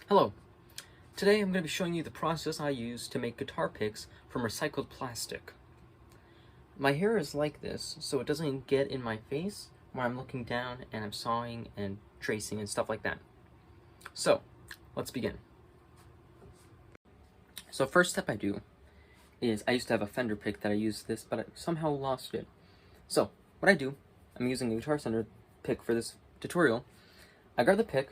Hello. Today I'm going to be showing you the process I use to make guitar picks from recycled plastic. My hair is like this, so it doesn't get in my face when I'm looking down and I'm sawing and tracing and stuff like that. So, let's begin. So first step I do is I used to have a fender pick that I used this, but I somehow lost it. So, what I do, I'm using a guitar center pick for this tutorial. I grab the pick,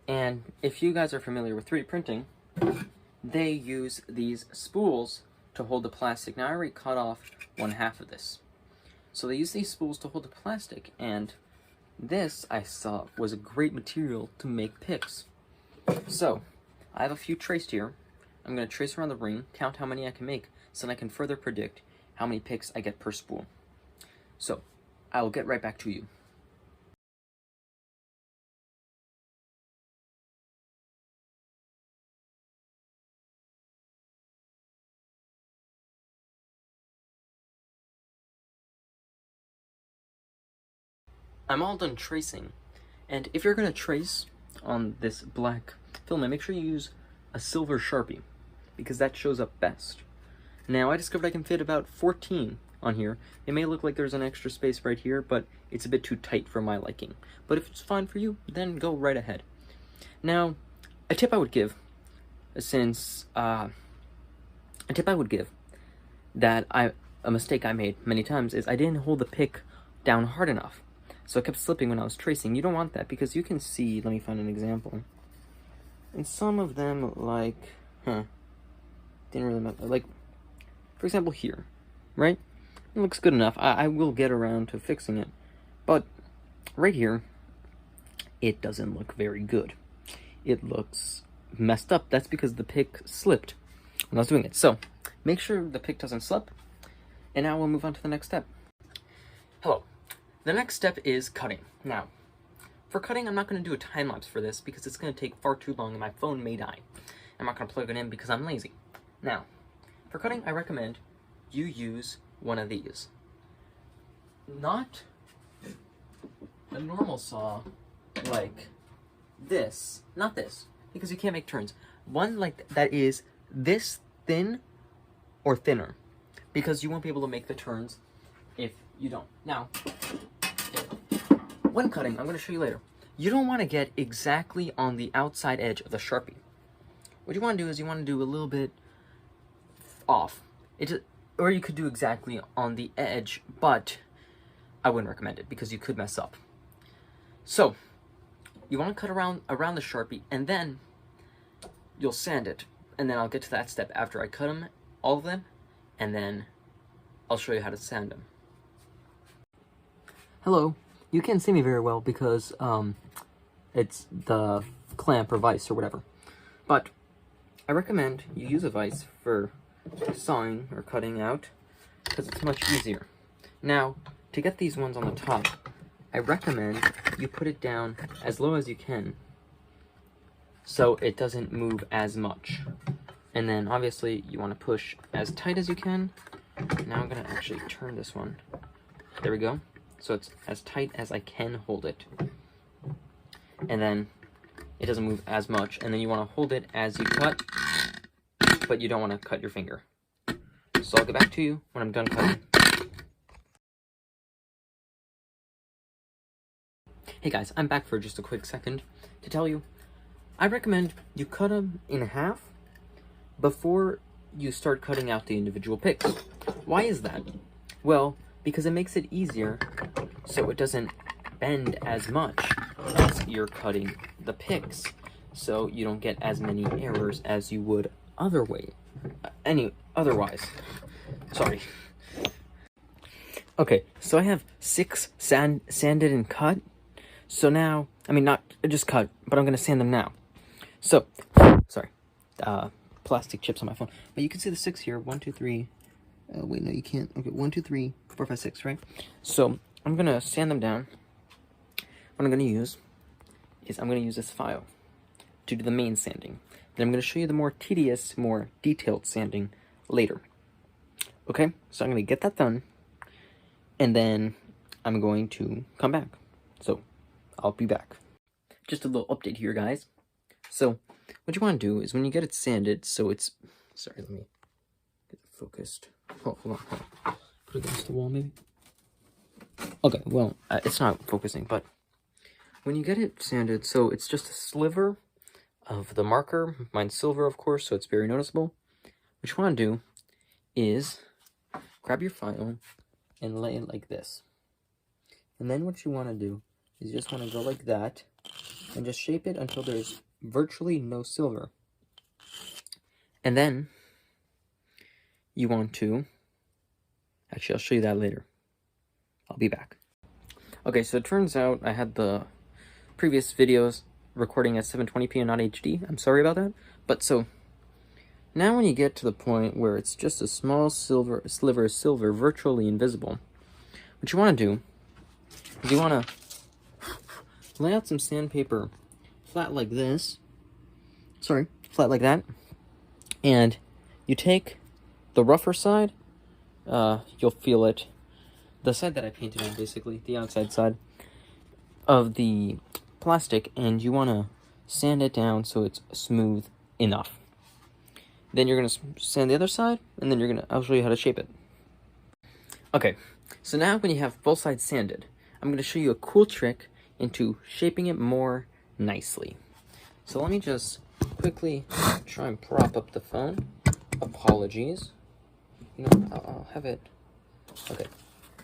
and if you guys are familiar with 3D printing, they use these spools to hold the plastic. Now I already cut off 1/2 of this. So they use these spools to hold the plastic, and this I saw was a great material to make picks. So I have a few traced here. I'm going to trace around the ring, count how many I can make, so that I can further predict how many picks I get per spool. So I will get right back to you. I'm all done tracing, and if you're going to trace on this black filament, make sure you use a silver Sharpie, because that shows up best. Now, I discovered I can fit about 14 on here. It may look like there's an extra space right here, but it's a bit too tight for my liking. But if it's fine for you, then go right ahead. Now, a tip I would give, that a mistake I made many times is I didn't hold the pick down hard enough. So it kept slipping when I was tracing. You don't want that, because you can see, let me find an example. And some of them, like, didn't really matter. Like, for example, here, right? It looks good enough. I will get around to fixing it. But right here, it doesn't look very good. It looks messed up. That's because the pick slipped when I was doing it. So make sure the pick doesn't slip. And now we'll move on to the next step. Hello. The next step is cutting. Now, for cutting, I'm not going to do a time-lapse for this because it's going to take far too long and my phone may die. I'm not going to plug it in because I'm lazy. Now, for cutting, I recommend you use one of these. Not a normal saw like this. Not this, because you can't make turns. One like that is this thin or thinner, because you won't be able to make the turns if you don't. Now, when cutting, I'm going to show you later, you don't want to get exactly on the outside edge of the Sharpie. What you want to do is you want to do a little bit off. Or you could do exactly on the edge, but I wouldn't recommend it because you could mess up. So, you want to cut around the Sharpie, and then you'll sand it. And then I'll get to that step after I cut them, all of them, and then I'll show you how to sand them. Hello. You can't see me very well because it's the clamp or vise or whatever. But I recommend you use a vise for sawing or cutting out because it's much easier. Now, to get these ones on the top, I recommend you put it down as low as you can so it doesn't move as much. And then obviously you want to push as tight as you can. Now I'm going to actually turn this one. There we go. So it's as tight as I can hold it. And then it doesn't move as much. And then you want to hold it as you cut, but you don't want to cut your finger. So I'll get back to you when I'm done cutting. Hey guys, I'm back for just a quick second to tell you, I recommend you cut them in half before you start cutting out the individual picks. Why is that? Well, because it makes it easier so it doesn't bend as much as you're cutting the picks, so you don't get as many errors as you would otherwise. Sorry. Okay, so I have 6 sanded and cut. So now, I mean, not just cut, but I'm going to sand them now. So, sorry, plastic chips on my phone. But you can see the 6 here, 1, 2, 3. Wait, no, you can't. Okay, 1, 2, 3, 4, 5, 6, right? So I'm going to sand them down. What I'm going to use is I'm going to use this file to do the main sanding. Then I'm going to show you the more tedious, more detailed sanding later. Okay, so I'm going to get that done, and then I'm going to come back. So I'll be back. Just a little update here, guys. So what you want to do is when you get it sanded, so it's, sorry, let me get it focused. Oh, hold on. Put it against the wall, maybe. Okay, well, it's not focusing, but when you get it sanded, so it's just a sliver of the marker. Mine's silver, of course, so it's very noticeable. What you want to do is grab your file and lay it like this. And then what you want to do is you just want to go like that and just shape it until there's virtually no silver. And then you want to, actually I'll show you that later. I'll be back. Okay, so it turns out I had the previous videos recording at 720p and not HD. I'm sorry about that. But so now when you get to the point where it's just a small sliver of silver, virtually invisible, what you want to do is you want to lay out some sandpaper flat like this. Sorry, flat like that. And you take the rougher side, you'll feel it, the side that I painted on, basically, the outside side of the plastic, and you want to sand it down so it's smooth enough. Then you're going to sand the other side, and then I'll show you how to shape it. Okay, so now when you have both sides sanded, I'm going to show you a cool trick into shaping it more nicely. So let me just quickly try and prop up the phone. Apologies. No, I'll have it. Okay,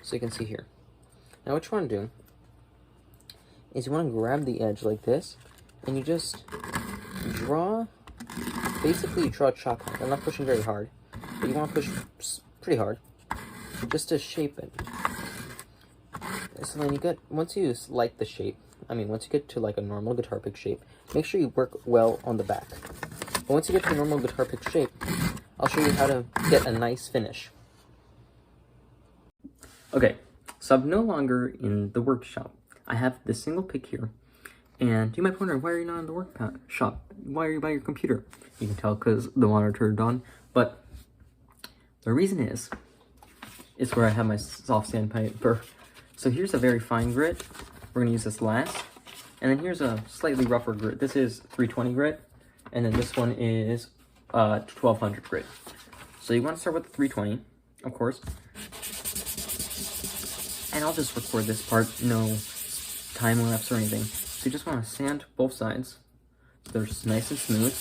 so you can see here. Now what you want to do is you want to grab the edge like this, and you just draw, basically you draw a chalk line. I'm not pushing very hard, but you want to push pretty hard, just to shape it. So then once you like the shape, once you get to like a normal guitar pick shape, make sure you work well on the back. But once you get to a normal guitar pick shape, I'll show you how to get a nice finish. Okay, so I'm no longer in the workshop. I have this single pick here, and you might wonder, why are you not in the workshop? Why are you by your computer? You can tell because the monitor turned on, but the reason is where I have my soft sandpaper. So here's a very fine grit. We're going to use this last. And then here's a slightly rougher grit. This is 320 grit, and then this one is 1200 grit. So you want to start with the 320, of course. And I'll just record this part, no time lapse or anything. So you just want to sand both sides so they're just nice and smooth.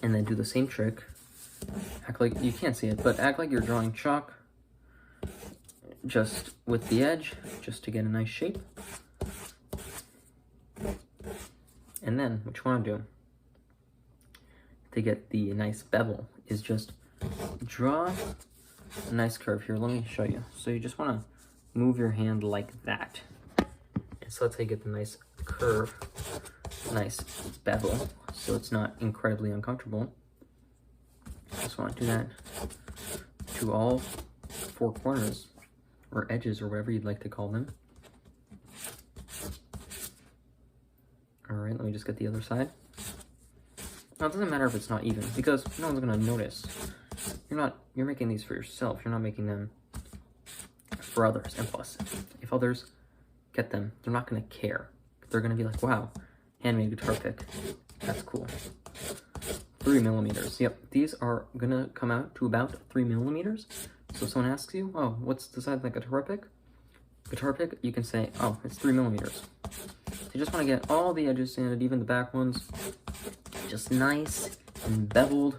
And then do the same trick. Act like, you can't see it, but act like you're drawing chalk just with the edge, just to get a nice shape. And then what you want to do to get the nice bevel is just draw a nice curve here. Let me show you. So you just want to move your hand like that. And so that's how you get the nice curve, nice bevel, so it's not incredibly uncomfortable. Just want to do that to all four corners, or edges, or whatever you'd like to call them. Alright, let me just get the other side. Now, it doesn't matter if it's not even, because no one's gonna notice. You're making these for yourself, you're not making them for others. And plus, if others get them, they're not gonna care. They're gonna be like, wow, handmade guitar pick, that's cool. 3 millimeters, yep, these are gonna come out to about 3 millimeters. So if someone asks you, oh, what's the size of that guitar pick? You can say, oh, it's 3 millimeters. So you just want to get all the edges sanded, even the back ones, just nice and beveled,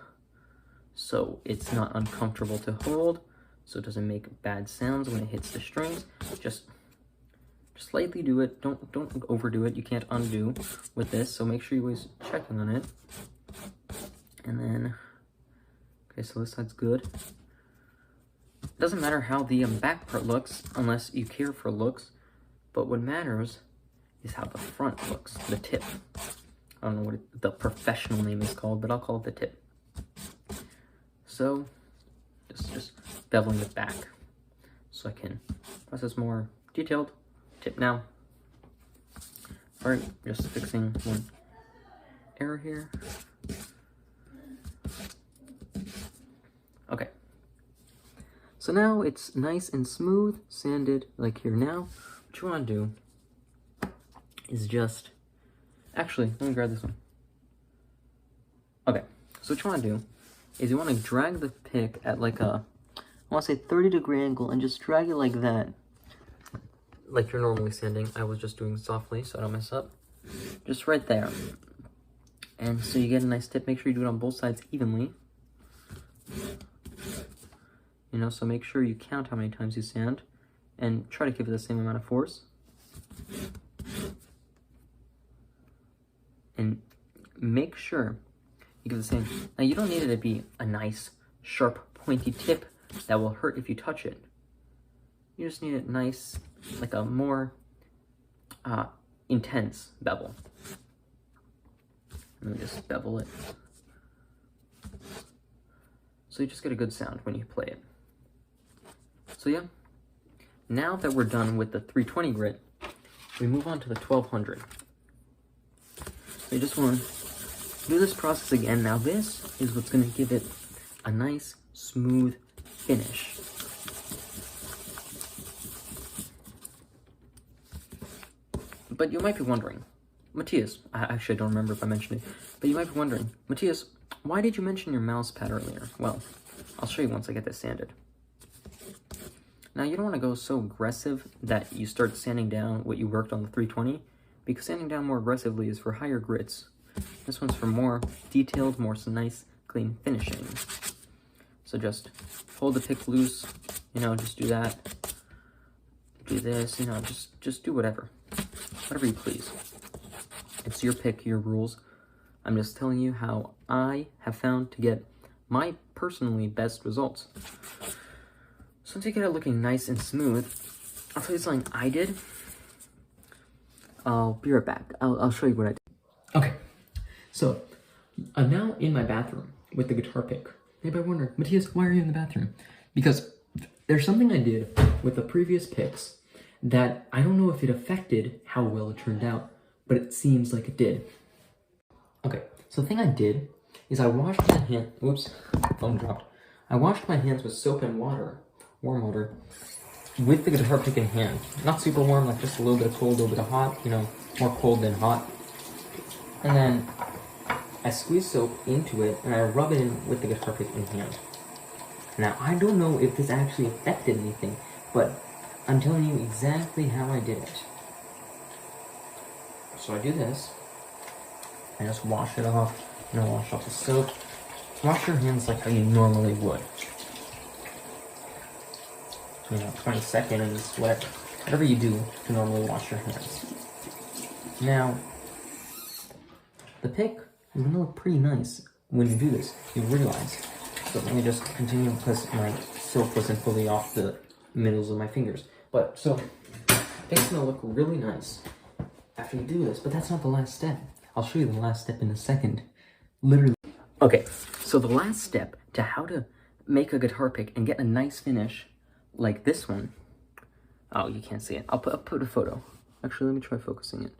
so it's not uncomfortable to hold, so it doesn't make bad sounds when it hits the strings. Just lightly do it. Don't overdo it. You can't undo with this, so make sure you always checking on it. And then, okay, so this side's good. It doesn't matter how the back part looks, unless you care for looks, but what matters is how the front looks, the tip. I don't know what the professional name is called, but I'll call it the tip. So, just beveling it back, so I can process more detailed tip now. Alright, just fixing one error here. Okay. So now it's nice and smooth, sanded, like here now. What you want to do is just Actually, let me grab this one. Okay, so what you want to do is you want to drag the pick at like a, I want to say 30-degree angle, and just drag it like that. Like you're normally sanding. I was just doing softly so I don't mess up. Just right there. And so you get a nice tip. Make sure you do it on both sides evenly. You know, so make sure you count how many times you sand and try to give it the same amount of force. And make sure you give the same. Now you don't need it to be a nice, sharp, pointy tip that will hurt if you touch it. You just need it nice, like a more intense bevel. Let me just bevel it. So you just get a good sound when you play it. So yeah, now that we're done with the 320 grit, we move on to the 1200. So you just want to do this process again. Now this is what's going to give it a nice, smooth finish. But you might be wondering, Matthias, I don't remember if I mentioned it, but you might be wondering, Matthias, why did you mention your mouse pad earlier? Well, I'll show you once I get this sanded. Now, you don't want to go so aggressive that you start sanding down what you worked on the 320, because sanding down more aggressively is for higher grits. This one's for more detailed, more nice, clean finishing. So just hold the pick loose, you know, just do that. Do this, you know, just do whatever. Whatever you please. It's your pick, your rules. I'm just telling you how I have found to get my personally best results. So once you get it looking nice and smooth, I'll tell you something I did. I'll be right back. I'll show you what I did. Okay, so I'm now in my bathroom with the guitar pick. Maybe I wonder, Matthias, why are you in the bathroom? Because there's something I did with the previous picks that I don't know if it affected how well it turned out, but it seems like it did. Okay, so the thing I did is I washed my hand, whoops, phone dropped. I washed my hands with soap and water, warm water, with the guitar pick in hand. Not super warm, like just a little bit of cold, a little bit of hot, you know, more cold than hot. And then I squeeze soap into it and I rub it in with the guitar pick in hand. Now, I don't know if this actually affected anything, but I'm telling you exactly how I did it. So I do this. I just wash it off, you know, wash off the soap. Wash your hands like how you normally would. You know, 20 seconds, whatever you do to normally wash your hands. Now, the pick is gonna look pretty nice when you do this, you realize. So let me just continue because my soap wasn't fully off the middles of my fingers. But, so, it's gonna look really nice after you do this, but that's not the last step. I'll show you the last step in a second. Literally. Okay, so the last step to how to make a guitar pick and get a nice finish like this one. Oh, you can't see it. I'll put a photo. Actually, let me try focusing it.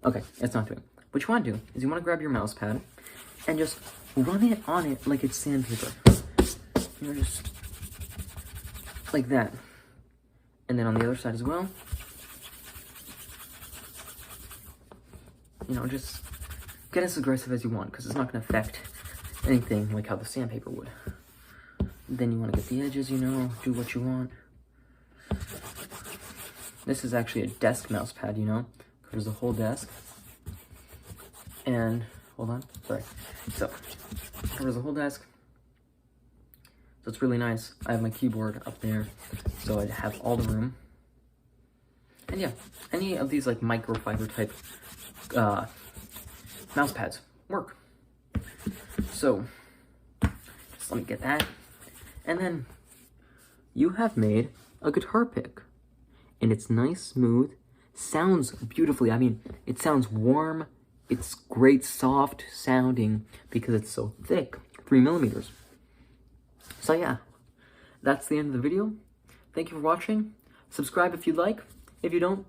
Okay, it's not doing it. What you want to do is you want to grab your mouse pad and just run it on it like it's sandpaper. You know, just like that. And then on the other side as well. You know, just get as aggressive as you want because it's not going to affect anything like how the sandpaper would. Then you want to get the edges, you know, do what you want. This is actually a desk mouse pad, you know, covers the whole desk. And, hold on, sorry. So, covers the whole desk. So it's really nice. I have my keyboard up there, so I have all the room. And yeah, any of these like microfiber type mouse pads work. So, just let me get that. And then you have made a guitar pick. And it's nice, smooth, sounds beautifully. I mean, it sounds warm. It's great, soft sounding because it's so thick, 3mm. So yeah, that's the end of the video. Thank you for watching. Subscribe if you'd like. If you don't,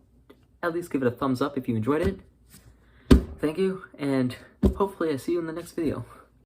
at least give it a thumbs up if you enjoyed it. Thank you, and hopefully I see you in the next video.